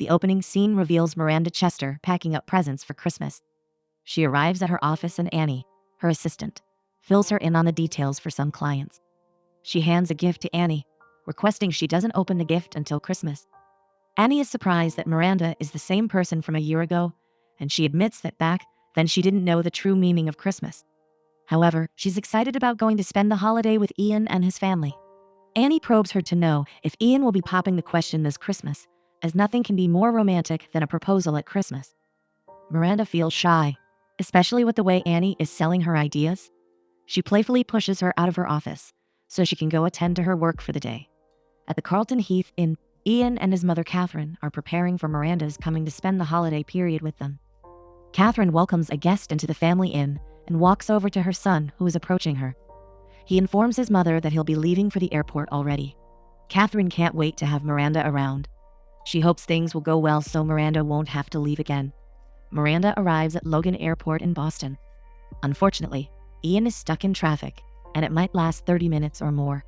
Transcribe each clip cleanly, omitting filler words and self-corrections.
The opening scene reveals Miranda Chester packing up presents for Christmas. She arrives at her office and Annie, her assistant, fills her in on the details for some clients. She hands a gift to Annie, requesting she doesn't open the gift until Christmas. Annie is surprised that Miranda is the same person from a year ago, and she admits that back then she didn't know the true meaning of Christmas. However, she's excited about going to spend the holiday with Ian and his family. Annie probes her to know if Ian will be popping the question this Christmas, as nothing can be more romantic than a proposal at Christmas. Miranda feels shy, especially with the way Annie is selling her ideas. She playfully pushes her out of her office so she can go attend to her work for the day. At the Carlton Heath Inn, Ian and his mother Catherine are preparing for Miranda's coming to spend the holiday period with them. Catherine welcomes a guest into the family inn and walks over to her son, who is approaching her. He informs his mother that he'll be leaving for the airport already. Catherine can't wait to have Miranda around. She hopes things will go well so Miranda won't have to leave again. Miranda arrives at Logan Airport in Boston. Unfortunately, Ian is stuck in traffic, and it might last 30 minutes or more.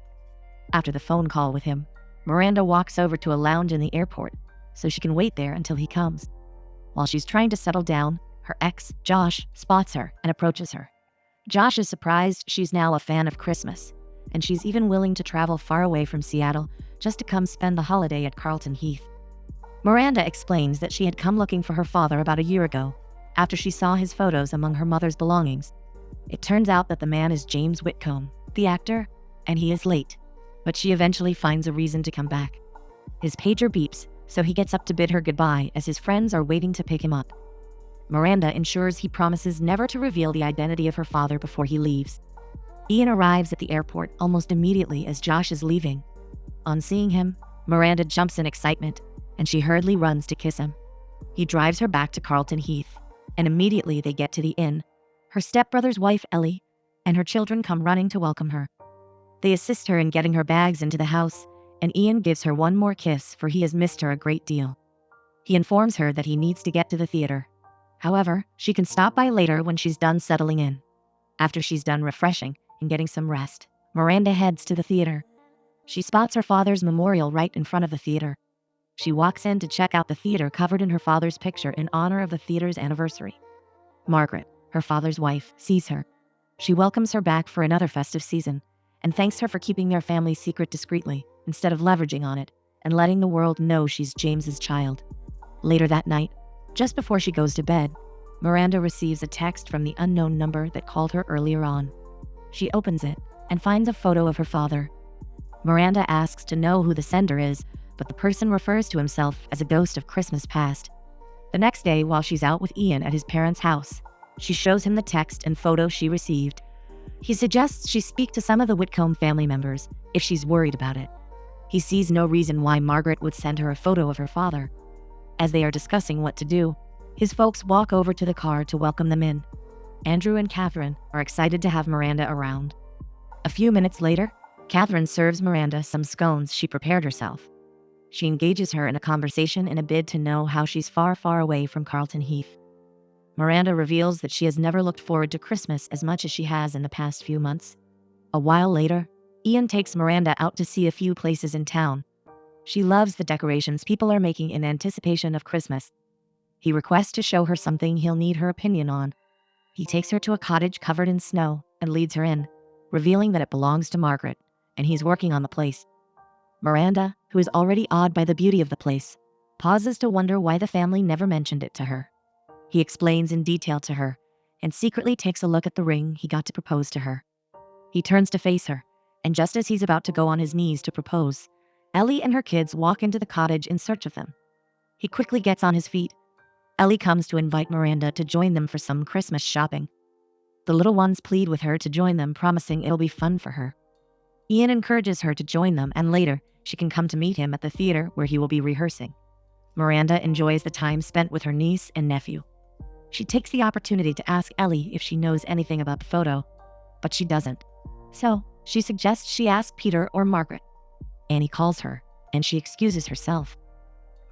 After the phone call with him, Miranda walks over to a lounge in the airport so she can wait there until he comes. While she's trying to settle down, her ex, Josh, spots her and approaches her. Josh is surprised she's now a fan of Christmas, and she's even willing to travel far away from Seattle just to come spend the holiday at Carlton Heath. Miranda explains that she had come looking for her father about a year ago, after she saw his photos among her mother's belongings. It turns out that the man is James Whitcomb, the actor, and he is late, but she eventually finds a reason to come back. His pager beeps, so he gets up to bid her goodbye as his friends are waiting to pick him up. Miranda ensures he promises never to reveal the identity of her father before he leaves. Ian arrives at the airport almost immediately as Josh is leaving. On seeing him, Miranda jumps in excitement, and she hurriedly runs to kiss him. He drives her back to Carlton Heath, and immediately they get to the inn. Her stepbrother's wife, Ellie, and her children come running to welcome her. They assist her in getting her bags into the house, and Ian gives her one more kiss, for he has missed her a great deal. He informs her that he needs to get to the theater. However, she can stop by later when she's done settling in. After she's done refreshing and getting some rest, Miranda heads to the theater. She spots her father's memorial right in front of the theater. She walks in to check out the theater covered in her father's picture in honor of the theater's anniversary. Margaret, her father's wife, sees her. She welcomes her back for another festive season and thanks her for keeping their family's secret discreetly instead of leveraging on it and letting the world know she's James's child. Later that night, just before she goes to bed, Miranda receives a text from the unknown number that called her earlier on. She opens it and finds a photo of her father. Miranda asks to know who the sender is, but the person refers to himself as a ghost of Christmas past. The next day, while she's out with Ian at his parents' house, she shows him the text and photo she received. He suggests she speak to some of the Whitcomb family members if she's worried about it. He sees no reason why Margaret would send her a photo of her father. As they are discussing what to do, his folks walk over to the car to welcome them in. Andrew and Catherine are excited to have Miranda around. A few minutes later, Catherine serves Miranda some scones she prepared herself. She engages her in a conversation in a bid to know how she's far, far away from Carlton Heath. Miranda reveals that she has never looked forward to Christmas as much as she has in the past few months. A while later, Ian takes Miranda out to see a few places in town. She loves the decorations people are making in anticipation of Christmas. He requests to show her something he'll need her opinion on. He takes her to a cottage covered in snow and leads her in, revealing that it belongs to Margaret, and he's working on the place. Miranda, who is already awed by the beauty of the place, pauses to wonder why the family never mentioned it to her. He explains in detail to her, and secretly takes a look at the ring he got to propose to her. He turns to face her, and just as he's about to go on his knees to propose, Ellie and her kids walk into the cottage in search of them. He quickly gets on his feet. Ellie comes to invite Miranda to join them for some Christmas shopping. The little ones plead with her to join them, promising it'll be fun for her. Ian encourages her to join them, and later, she can come to meet him at the theater where he will be rehearsing. Miranda enjoys the time spent with her niece and nephew. She takes the opportunity to ask Ellie if she knows anything about the photo, but she doesn't. So, she suggests she ask Peter or Margaret. Annie calls her, and she excuses herself.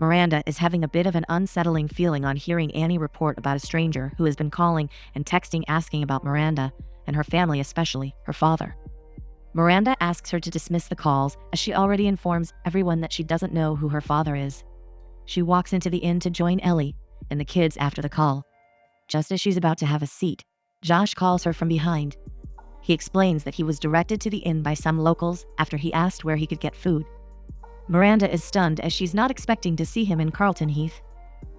Miranda is having a bit of an unsettling feeling on hearing Annie report about a stranger who has been calling and texting asking about Miranda, and her family, especially her father. Miranda asks her to dismiss the calls, as she already informs everyone that she doesn't know who her father is. She walks into the inn to join Ellie and the kids after the call. Just as she's about to have a seat, Josh calls her from behind. He explains that he was directed to the inn by some locals after he asked where he could get food. Miranda is stunned as she's not expecting to see him in Carlton Heath.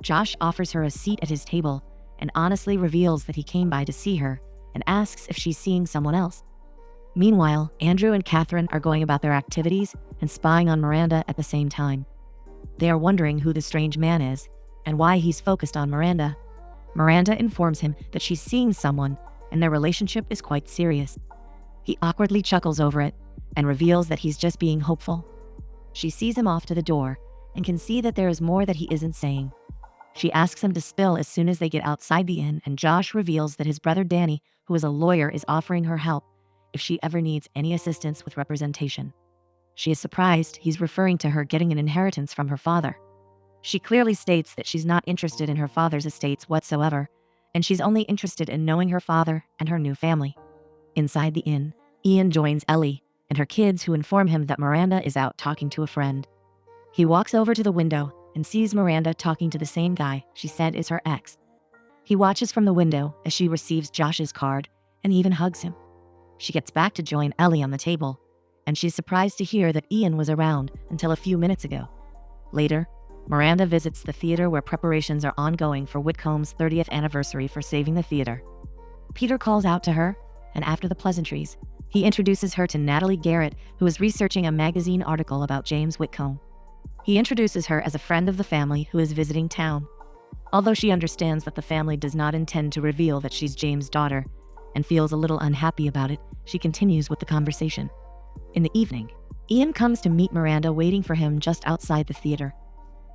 Josh offers her a seat at his table and honestly reveals that he came by to see her and asks if she's seeing someone else. Meanwhile, Andrew and Catherine are going about their activities and spying on Miranda at the same time. They are wondering who the strange man is and why he's focused on Miranda. Miranda informs him that she's seeing someone and their relationship is quite serious. He awkwardly chuckles over it and reveals that he's just being hopeful. She sees him off to the door and can see that there is more that he isn't saying. She asks him to spill as soon as they get outside the inn, and Josh reveals that his brother Danny, who is a lawyer, is offering her help if she ever needs any assistance with representation. She is surprised he's referring to her getting an inheritance from her father. She clearly states that she's not interested in her father's estates whatsoever, and she's only interested in knowing her father and her new family. Inside the inn, Ian joins Ellie and her kids, who inform him that Miranda is out talking to a friend. He walks over to the window and sees Miranda talking to the same guy she said is her ex. He watches from the window as she receives Josh's card and even hugs him. She gets back to join Ellie on the table, and she's surprised to hear that Ian was around until a few minutes ago. Later, Miranda visits the theater where preparations are ongoing for Whitcomb's 30th anniversary for saving the theater. Peter calls out to her, and after the pleasantries, he introduces her to Natalie Garrett, who is researching a magazine article about James Whitcomb. He introduces her as a friend of the family who is visiting town. Although she understands that the family does not intend to reveal that she's James' daughter and feels a little unhappy about it, she continues with the conversation. In the evening, Ian comes to meet Miranda waiting for him just outside the theater.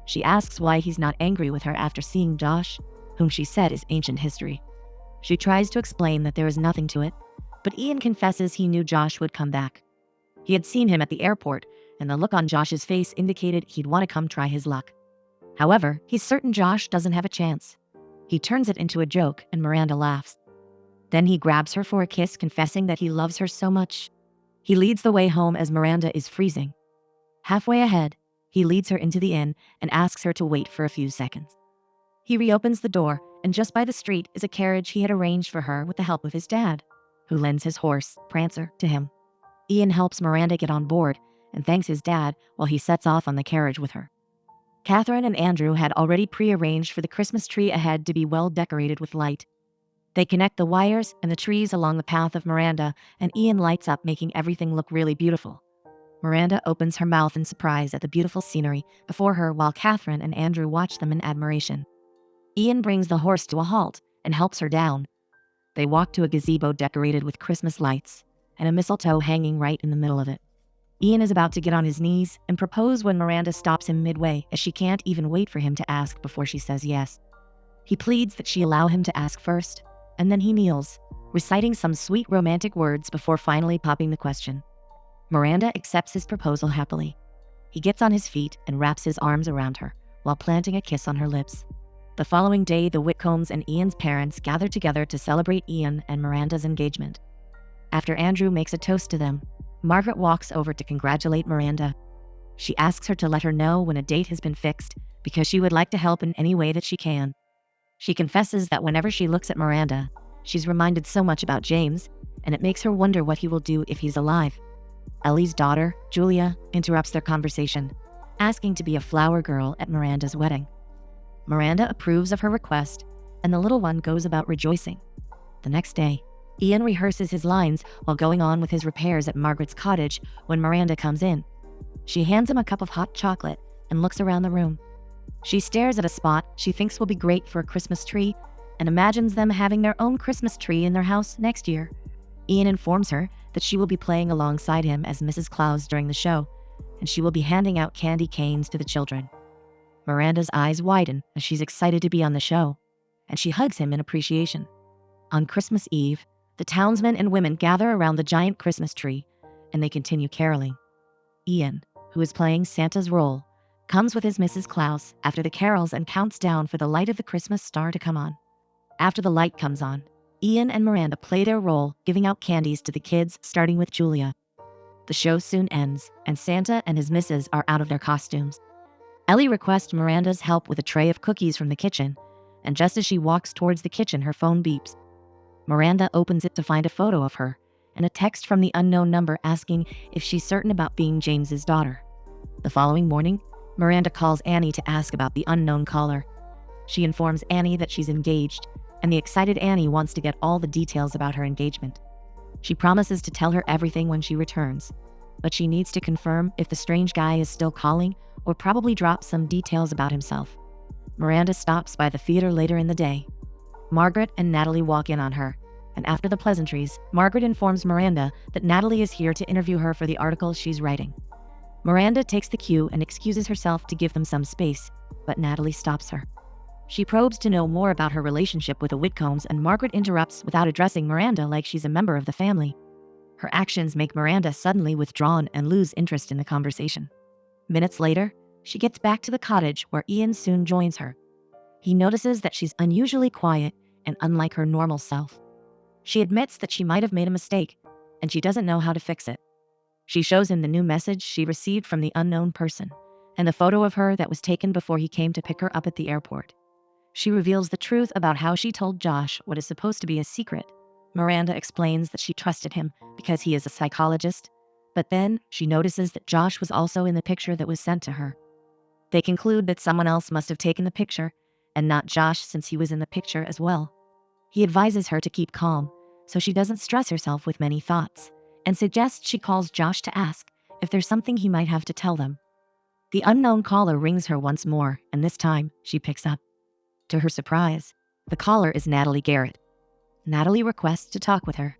She asks why he's not angry with her after seeing Josh, whom she said is ancient history. She tries to explain that there is nothing to it, but Ian confesses he knew Josh would come back. He had seen him at the airport, and the look on Josh's face indicated he'd want to come try his luck. However, he's certain Josh doesn't have a chance. He turns it into a joke, and Miranda laughs. Then he grabs her for a kiss, confessing that he loves her so much. He leads the way home as Miranda is freezing. Halfway ahead, he leads her into the inn and asks her to wait for a few seconds. He reopens the door, and just by the street is a carriage he had arranged for her with the help of his dad, who lends his horse, Prancer, to him. Ian helps Miranda get on board and thanks his dad while he sets off on the carriage with her. Catherine and Andrew had already pre-arranged for the Christmas tree ahead to be well decorated with light. They connect the wires and the trees along the path of Miranda, and Ian lights up, making everything look really beautiful. Miranda opens her mouth in surprise at the beautiful scenery before her while Catherine and Andrew watch them in admiration. Ian brings the horse to a halt and helps her down. They walk to a gazebo decorated with Christmas lights and a mistletoe hanging right in the middle of it. Ian is about to get on his knees and propose when Miranda stops him midway, as she can't even wait for him to ask before she says yes. He pleads that she allow him to ask first, and then he kneels, reciting some sweet romantic words before finally popping the question. Miranda accepts his proposal happily. He gets on his feet and wraps his arms around her while planting a kiss on her lips. The following day, the Whitcombs and Ian's parents gather together to celebrate Ian and Miranda's engagement. After Andrew makes a toast to them, Margaret walks over to congratulate Miranda. She asks her to let her know when a date has been fixed because she would like to help in any way that she can. She confesses that whenever she looks at Miranda, she's reminded so much about James, and it makes her wonder what he will do if he's alive. Ellie's daughter, Julia, interrupts their conversation, asking to be a flower girl at Miranda's wedding. Miranda approves of her request, and the little one goes about rejoicing. The next day, Ian rehearses his lines while going on with his repairs at Margaret's cottage when Miranda comes in. She hands him a cup of hot chocolate and looks around the room. She stares at a spot she thinks will be great for a Christmas tree and imagines them having their own Christmas tree in their house next year. Ian informs her that she will be playing alongside him as Mrs. Claus during the show, and she will be handing out candy canes to the children. Miranda's eyes widen as she's excited to be on the show, and she hugs him in appreciation. On Christmas Eve, the townsmen and women gather around the giant Christmas tree, and they continue caroling. Ian, who is playing Santa's role, comes with his Mrs. Claus after the carols and counts down for the light of the Christmas star to come on. After the light comes on, Ian and Miranda play their role, giving out candies to the kids, starting with Julia. The show soon ends, and Santa and his missus are out of their costumes. Ellie requests Miranda's help with a tray of cookies from the kitchen, and just as she walks towards the kitchen, her phone beeps. Miranda opens it to find a photo of her and a text from the unknown number asking if she's certain about being James's daughter. The following morning, Miranda calls Annie to ask about the unknown caller. She informs Annie that she's engaged, and the excited Annie wants to get all the details about her engagement. She promises to tell her everything when she returns, but she needs to confirm if the strange guy is still calling or probably drop some details about himself. Miranda stops by the theater later in the day. Margaret and Natalie walk in on her, and after the pleasantries, Margaret informs Miranda that Natalie is here to interview her for the article she's writing. Miranda takes the cue and excuses herself to give them some space, but Natalie stops her. She probes to know more about her relationship with the Whitcombs, and Margaret interrupts without addressing Miranda like she's a member of the family. Her actions make Miranda suddenly withdrawn and lose interest in the conversation. Minutes later, she gets back to the cottage where Ian soon joins her. He notices that she's unusually quiet and unlike her normal self. She admits that she might have made a mistake, and she doesn't know how to fix it. She shows him the new message she received from the unknown person, and the photo of her that was taken before he came to pick her up at the airport. She reveals the truth about how she told Josh what is supposed to be a secret. Miranda explains that she trusted him because he is a psychologist, but then she notices that Josh was also in the picture that was sent to her. They conclude that someone else must have taken the picture, and not Josh since he was in the picture as well. He advises her to keep calm, so she doesn't stress herself with many thoughts, and suggests she calls Josh to ask if there's something he might have to tell them. The unknown caller rings her once more, and this time she picks up. To her surprise, the caller is Natalie Garrett. Natalie requests to talk with her.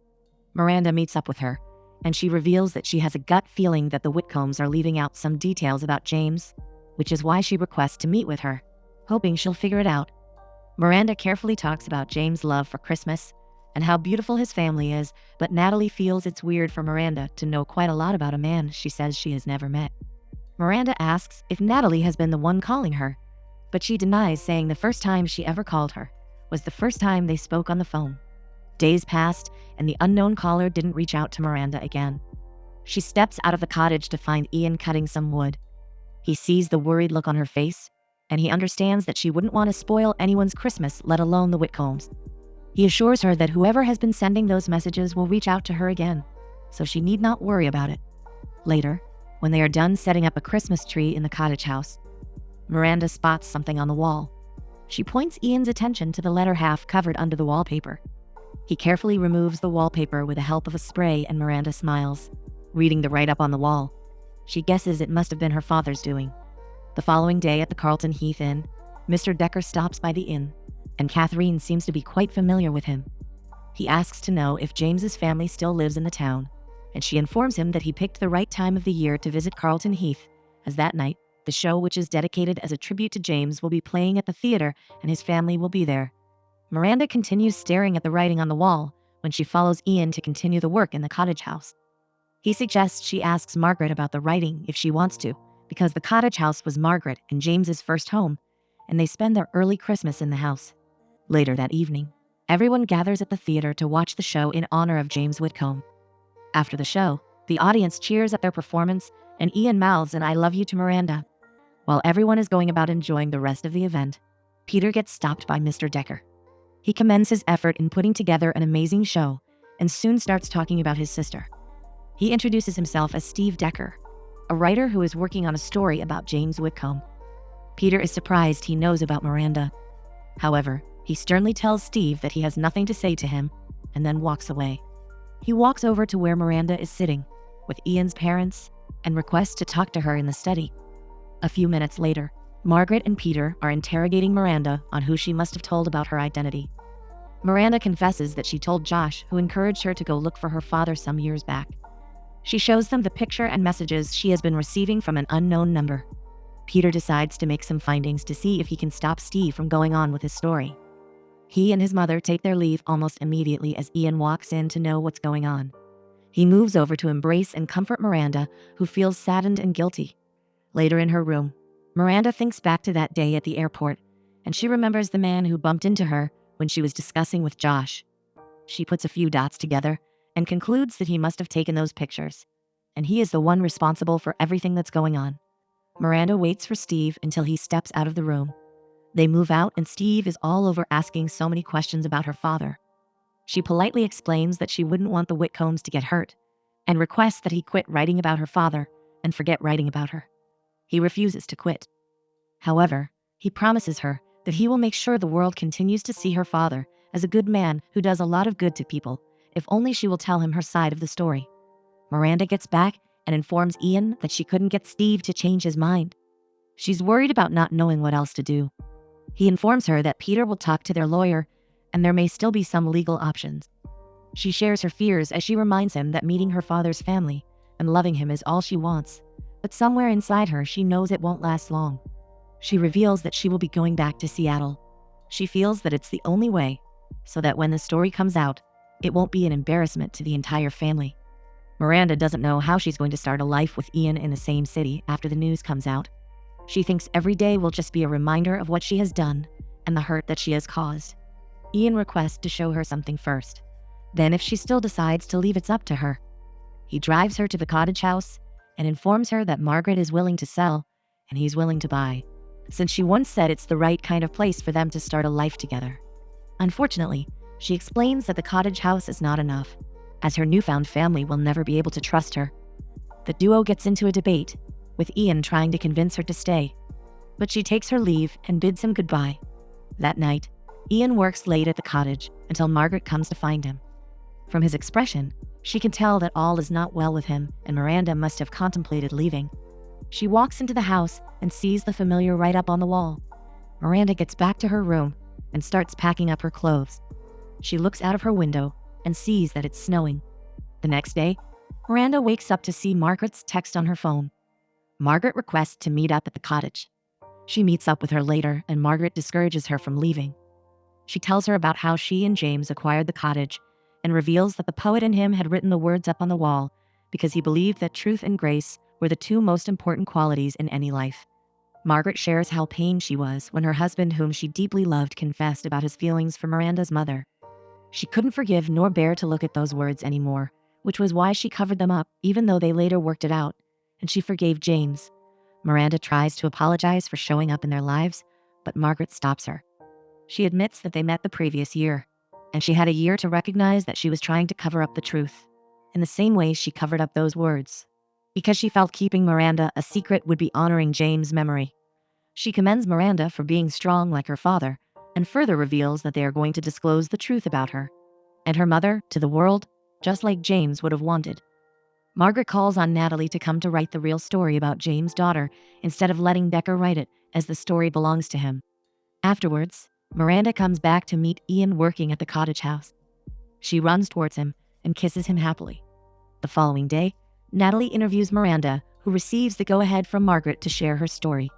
Miranda meets up with her, and she reveals that she has a gut feeling that the Whitcombs are leaving out some details about James, which is why she requests to meet with her, hoping she'll figure it out. Miranda carefully talks about James' love for Christmas and how beautiful his family is, but Natalie feels it's weird for Miranda to know quite a lot about a man she says she has never met. Miranda asks if Natalie has been the one calling her, but she denies, saying the first time she ever called her was the first time they spoke on the phone. Days passed, and the unknown caller didn't reach out to Miranda again. She steps out of the cottage to find Ian cutting some wood. He sees the worried look on her face, and he understands that she wouldn't want to spoil anyone's Christmas, let alone the Whitcombs. He assures her that whoever has been sending those messages will reach out to her again, so she need not worry about it. Later, when they are done setting up a Christmas tree in the cottage house, Miranda spots something on the wall. She points Ian's attention to the letter half covered under the wallpaper. He carefully removes the wallpaper with the help of a spray, and Miranda smiles, reading the write-up on the wall. She guesses it must have been her father's doing. The following day at the Carlton Heath Inn, Mr. Decker stops by the inn, and Catherine seems to be quite familiar with him. He asks to know if James's family still lives in the town, and she informs him that he picked the right time of the year to visit Carlton Heath, as that night, the show, which is dedicated as a tribute to James, will be playing at the theater and his family will be there. Miranda continues staring at the writing on the wall when she follows Ian to continue the work in the cottage house. He suggests she asks Margaret about the writing if she wants to, because the cottage house was Margaret and James's first home, and they spend their early Christmas in the house. Later that evening, everyone gathers at the theater to watch the show in honor of James Whitcomb. After the show, the audience cheers at their performance, and Ian mouths an "I love you" to Miranda. While everyone is going about enjoying the rest of the event, Peter gets stopped by Mr. Decker. He commends his effort in putting together an amazing show and soon starts talking about his sister. He introduces himself as Steve Decker, a writer who is working on a story about James Whitcomb. Peter is surprised he knows about Miranda. However, he sternly tells Steve that he has nothing to say to him and then walks away. He walks over to where Miranda is sitting with Ian's parents and requests to talk to her in the study. A few minutes later, Margaret and Peter are interrogating Miranda on who she must have told about her identity. Miranda confesses that she told Josh, who encouraged her to go look for her father some years back. She shows them the picture and messages she has been receiving from an unknown number. Peter decides to make some findings to see if he can stop Steve from going on with his story. He and his mother take their leave almost immediately as Ian walks in to know what's going on. He moves over to embrace and comfort Miranda, who feels saddened and guilty. Later in her room, Miranda thinks back to that day at the airport, and she remembers the man who bumped into her when she was discussing with Josh. She puts a few dots together and concludes that he must have taken those pictures, and he is the one responsible for everything that's going on. Miranda waits for Steve until he steps out of the room. They move out and Steve is all over asking so many questions about her father. She politely explains that she wouldn't want the Whitcombs to get hurt and requests that he quit writing about her father and forget writing about her. He refuses to quit. However, he promises her that he will make sure the world continues to see her father as a good man who does a lot of good to people, if only she will tell him her side of the story. Miranda gets back and informs Ian that she couldn't get Steve to change his mind. She's worried about not knowing what else to do. He informs her that Peter will talk to their lawyer and there may still be some legal options. She shares her fears as she reminds him that meeting her father's family and loving him is all she wants, but somewhere inside her she knows it won't last long. She reveals that she will be going back to Seattle. She feels that it's the only way, so that when the story comes out, it won't be an embarrassment to the entire family. Miranda doesn't know how she's going to start a life with Ian in the same city after the news comes out. She thinks every day will just be a reminder of what she has done and the hurt that she has caused. Ian requests to show her something first. Then if she still decides to leave, it's up to her. He drives her to the cottage house and informs her that Margaret is willing to sell and he's willing to buy, since she once said it's the right kind of place for them to start a life together. Unfortunately, she explains that the cottage house is not enough, as her newfound family will never be able to trust her. The duo gets into a debate, with Ian trying to convince her to stay, but she takes her leave and bids him goodbye. That night, Ian works late at the cottage until Margaret comes to find him. From his expression, she can tell that all is not well with him and Miranda must have contemplated leaving. She walks into the house and sees the familiar write-up on the wall. Miranda gets back to her room and starts packing up her clothes. She looks out of her window and sees that it's snowing. The next day, Miranda wakes up to see Margaret's text on her phone. Margaret requests to meet up at the cottage. She meets up with her later and Margaret discourages her from leaving. She tells her about how she and James acquired the cottage and reveals that the poet in him had written the words up on the wall because he believed that truth and grace were the two most important qualities in any life. Margaret shares how pained she was when her husband, whom she deeply loved, confessed about his feelings for Miranda's mother. She couldn't forgive nor bear to look at those words anymore, which was why she covered them up, even though they later worked it out, and she forgave James. Miranda tries to apologize for showing up in their lives, but Margaret stops her. She admits that they met the previous year, and she had a year to recognize that she was trying to cover up the truth, in the same way she covered up those words, because she felt keeping Miranda a secret would be honoring James' memory. She commends Miranda for being strong like her father, and further reveals that they are going to disclose the truth about her and her mother to the world, just like James would have wanted. Margaret calls on Natalie to come to write the real story about James' daughter instead of letting Decker write it, as the story belongs to him. Afterwards, Miranda comes back to meet Ian working at the cottage house. She runs towards him and kisses him happily. The following day, Natalie interviews Miranda, who receives the go-ahead from Margaret to share her story.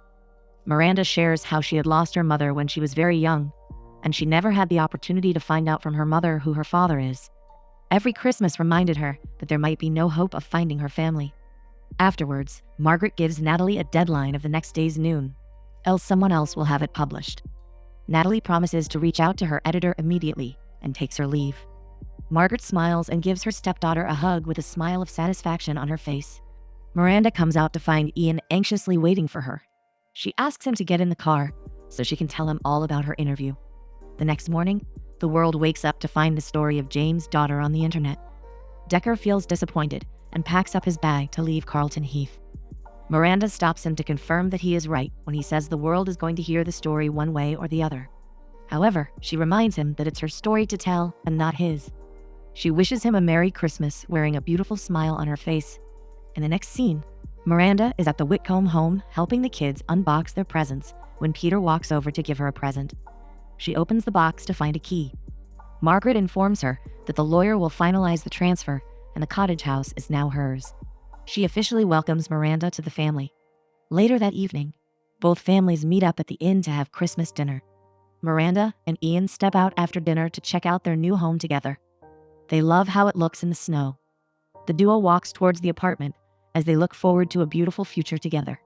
Miranda shares how she had lost her mother when she was very young, and she never had the opportunity to find out from her mother who her father is. Every Christmas reminded her that there might be no hope of finding her family. Afterwards, Margaret gives Natalie a deadline of the next day's noon, else someone else will have it published. Natalie promises to reach out to her editor immediately and takes her leave. Margaret smiles and gives her stepdaughter a hug with a smile of satisfaction on her face. Miranda comes out to find Ian anxiously waiting for her. She asks him to get in the car so she can tell him all about her interview. The next morning, the world wakes up to find the story of James' daughter on the internet. Decker feels disappointed and packs up his bag to leave Carlton Heath. Miranda stops him to confirm that he is right when he says the world is going to hear the story one way or the other. However, she reminds him that it's her story to tell and not his. She wishes him a Merry Christmas, wearing a beautiful smile on her face. In the next scene, Miranda is at the Whitcomb home helping the kids unbox their presents when Peter walks over to give her a present. She opens the box to find a key. Margaret informs her that the lawyer will finalize the transfer and the cottage house is now hers. She officially welcomes Miranda to the family. Later that evening, both families meet up at the inn to have Christmas dinner. Miranda and Ian step out after dinner to check out their new home together. They love how it looks in the snow. The duo walks towards the apartment as they look forward to a beautiful future together.